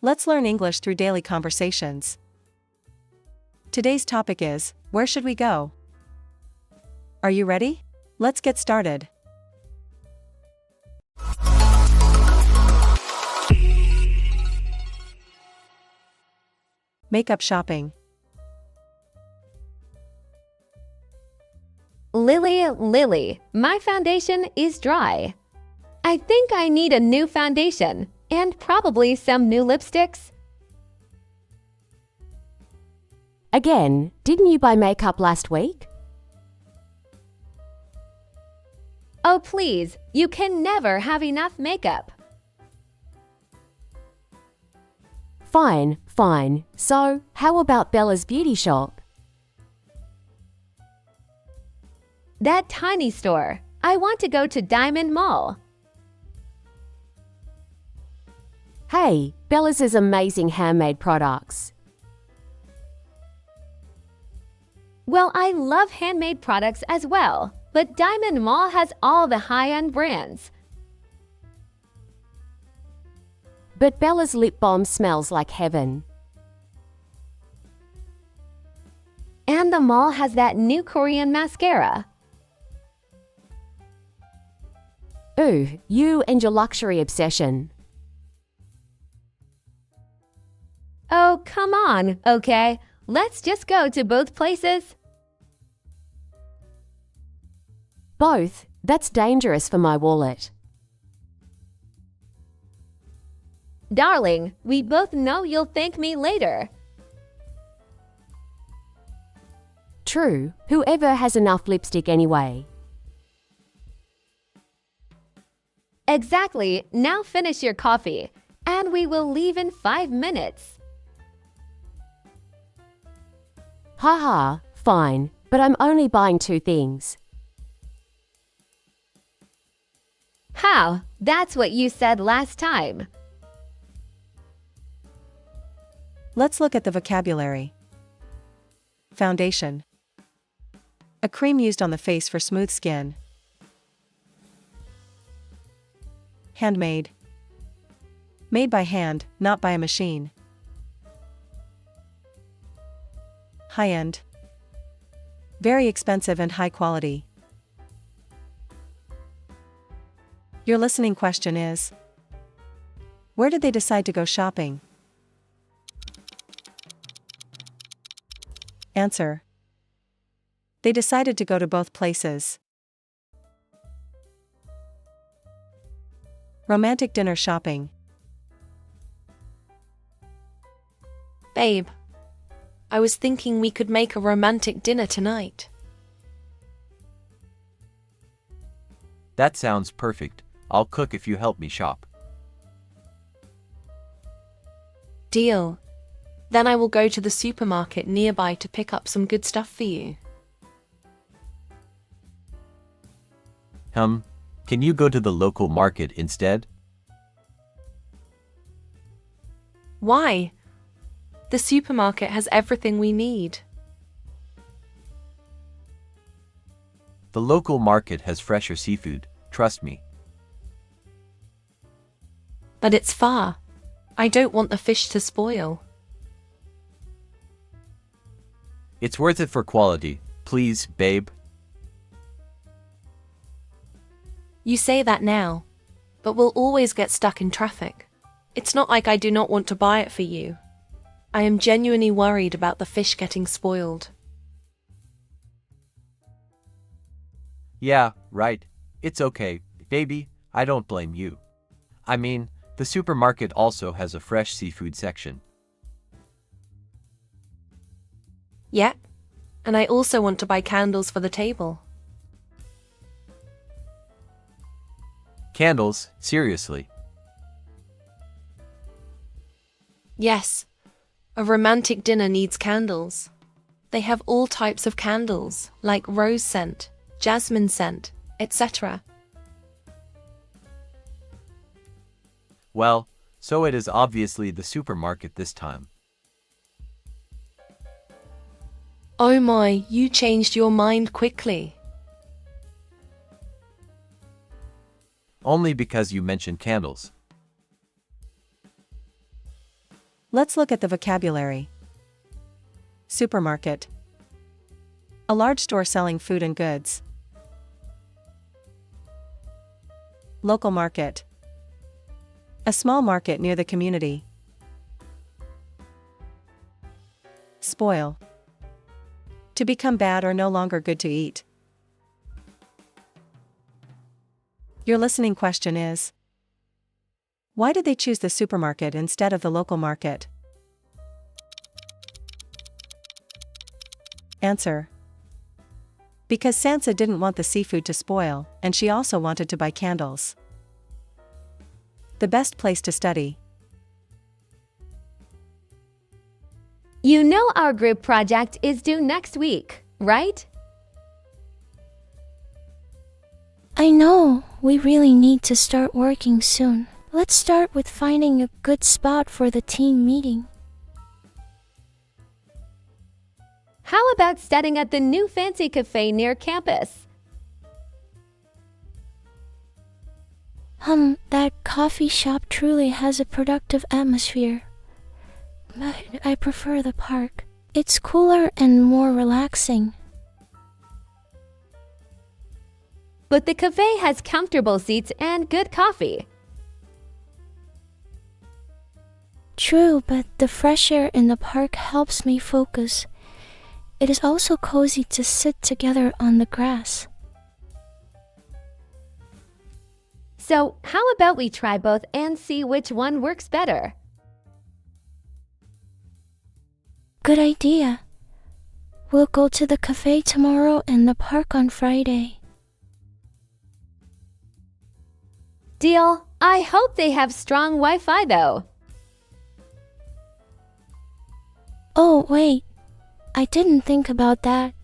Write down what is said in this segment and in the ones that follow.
Let's learn English through daily conversations. Today's topic is, where should we go? Are you ready? Let's get started. Makeup shopping. Lily, my foundation is dry. I think I need a new foundation and probably some new lipsticks. Again, didn't you buy makeup last week? Oh, please, you can never have enough makeup. Fine. So, how about Bella's beauty shop? That tiny store. I want to go to Diamond Mall. Hey, Bella's has amazing handmade products. Well, I love handmade products as well, but Diamond Mall has all the high-end brands. But Bella's lip balm smells like heaven. And the mall has that new Korean mascara. Ooh, you and your luxury obsession. Oh, come on, okay? Let's just go to both places. Both? That's dangerous for my wallet. Darling, we both know you'll thank me later. True, whoever has enough lipstick anyway. Exactly, now finish your coffee, and we will leave in 5 minutes. Haha, fine, but I'm only buying 2 things. How? That's what you said last time. Let's look at the vocabulary. Foundation. A cream used on the face for smooth skin. Handmade. Made by hand, not by a machine. High-end. Very expensive and high quality. Your listening question is, where did they decide to go shopping? Answer. They decided to go to both places. Romantic dinner shopping. Babe, I was thinking we could make a romantic dinner tonight. That sounds perfect. I'll cook if you help me shop. Deal. Then I will go to the supermarket nearby to pick up some good stuff for you. Can you go to the local market instead? Why? The supermarket has everything we need. The local market has fresher seafood, trust me. But it's far. I don't want the fish to spoil. It's worth it for quality. Please, babe. You say that now, but we'll always get stuck in traffic. It's not like I do not want to buy it for you. I am genuinely worried about the fish getting spoiled. Yeah, right. It's okay, baby. I don't blame you. I mean, the supermarket also has a fresh seafood section. Yeah, and I also want to buy candles for the table. Candles? Seriously? Yes, a romantic dinner needs candles. They have all types of candles, like rose scent, jasmine scent, etc. Well, so it is obviously the supermarket this time. Oh my, you changed your mind quickly. Only because you mentioned candles. Let's look at the vocabulary. Supermarket. A large store selling food and goods. Local market. A small market near the community. Spoil. To become bad or no longer good to eat. Your listening question is: why did they choose the supermarket instead of the local market? Answer: because Sansa didn't want the seafood to spoil, and she also wanted to buy candles. The best place to study. You know our group project is due next week, right? I know, we really need to start working soon. Let's start with finding a good spot for the team meeting. How about studying at the new fancy cafe near campus? That coffee shop truly has a productive atmosphere. But I prefer the park. It's cooler and more relaxing. But the cafe has comfortable seats and good coffee. True, but the fresh air in the park helps me focus. It is also cozy to sit together on the grass. So, how about we try both and see which one works better? Good idea. We'll go to the cafe tomorrow and the park on Friday. Deal. I hope they have strong Wi-Fi though. Oh, wait. I didn't think about that.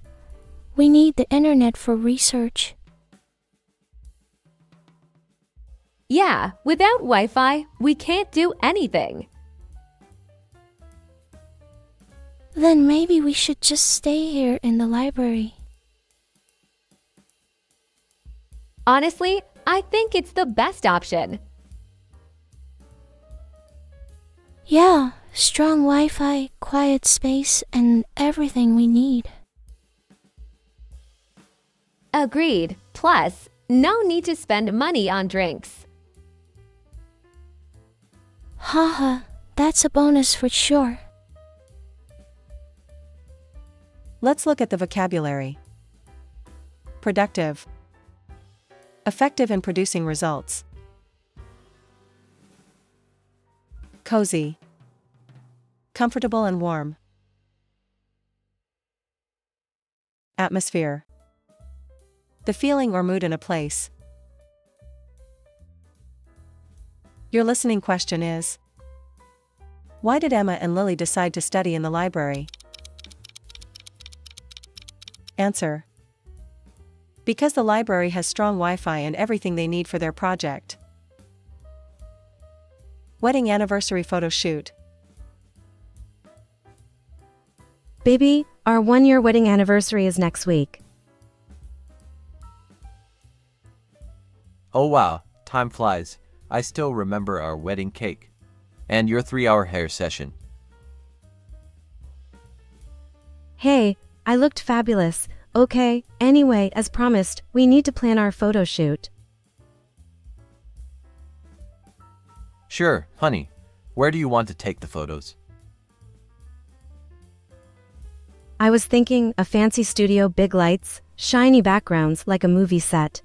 We need the internet for research. Yeah, without Wi-Fi, we can't do anything. Then maybe we should just stay here in the library. Honestly, I think it's the best option. Yeah, strong Wi-Fi, quiet space, and everything we need. Agreed. Plus, no need to spend money on drinks. Haha, that's a bonus for sure. Let's look at the vocabulary. Productive. Effective in producing results. Cozy. Comfortable and warm. Atmosphere. The feeling or mood in a place. Your listening question is: why did Emma and Lily decide to study in the library? Answer: because the library has strong Wi-Fi and everything they need for their project. Wedding anniversary photo shoot. Baby, our 1-year wedding anniversary is next week. Oh wow, time flies. I still remember our wedding cake. And your 3-hour hair session. Hey, I looked fabulous. Okay, anyway, as promised, we need to plan our photo shoot. Sure, honey. Where do you want to take the photos? I was thinking a fancy studio, big lights, shiny backgrounds like a movie set.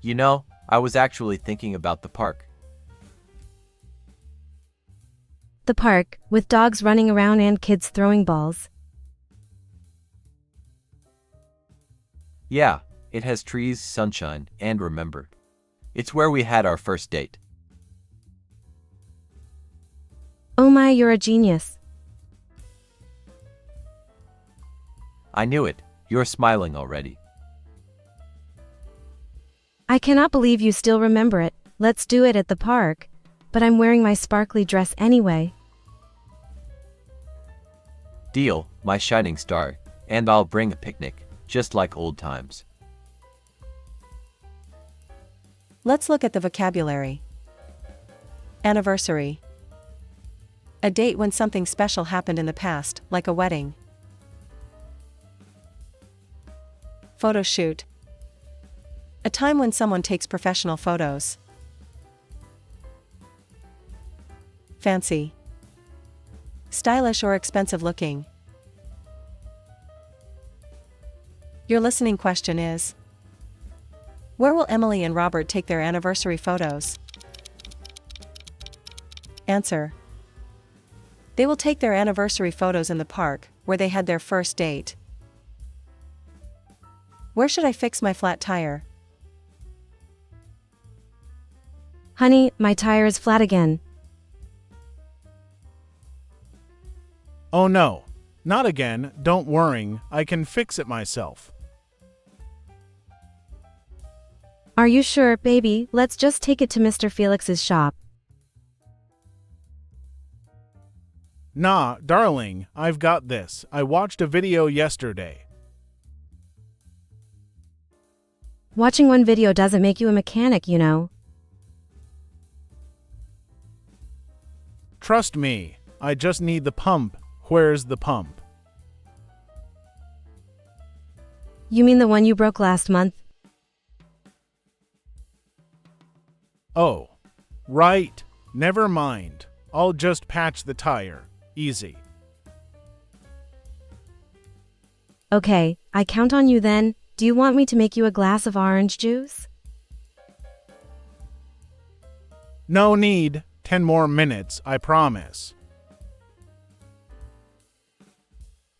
You know, I was actually thinking about the park. The park, with dogs running around and kids throwing balls. Yeah, it has trees, sunshine, and remember. It's where we had our first date. Oh my, you're a genius. I knew it. You're smiling already. I cannot believe you still remember it. Let's do it at the park. But I'm wearing my sparkly dress anyway. Deal, my shining star, and I'll bring a picnic, just like old times. Let's look at the vocabulary. Anniversary. A date when something special happened in the past, like a wedding. Photoshoot. A time when someone takes professional photos. Fancy. Stylish or expensive looking. Your listening question is: where will Emily and Robert take their anniversary photos? Answer: they will take their anniversary photos in the park, where they had their first date. Where should I fix my flat tire? Honey, my tire is flat again. Oh no, not again, don't worry, I can fix it myself. Are you sure, baby? Let's just take it to Mr. Felix's shop. Nah, darling, I've got this. I watched a video yesterday. Watching one video doesn't make you a mechanic, you know. Trust me, I just need the pump. Where's the pump? You mean the one you broke last month? Oh, right, never mind. I'll just patch the tire. Easy. Okay, I count on you then. Do you want me to make you a glass of orange juice? No need. 10 more minutes, I promise.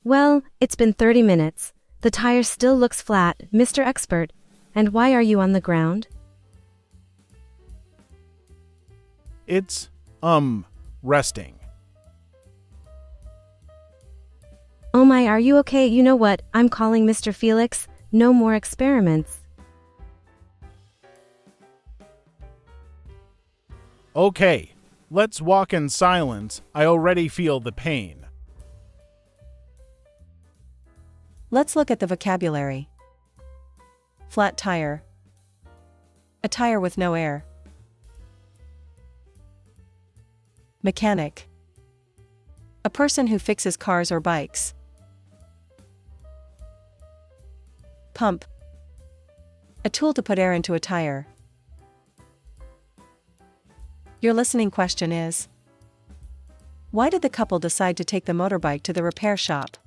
Well, it's been 30 minutes. The tire still looks flat, Mr. Expert. And why are you on the ground? It's, resting. Oh my, are you okay? You know what? I'm calling Mr. Felix. No more experiments. Okay, let's walk in silence. I already feel the pain. Let's look at the vocabulary. Flat tire. A tire with no air. Mechanic. A person who fixes cars or bikes. Pump. A tool to put air into a tire. Your listening question is: why did the couple decide to take the motorbike to the repair shop?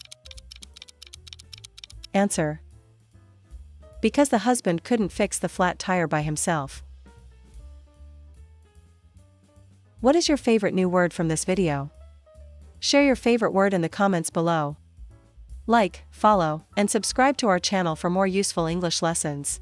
Answer: because the husband couldn't fix the flat tire by himself. What is your favorite new word from this video? Share your favorite word in the comments below. Like, follow, and subscribe to our channel for more useful English lessons.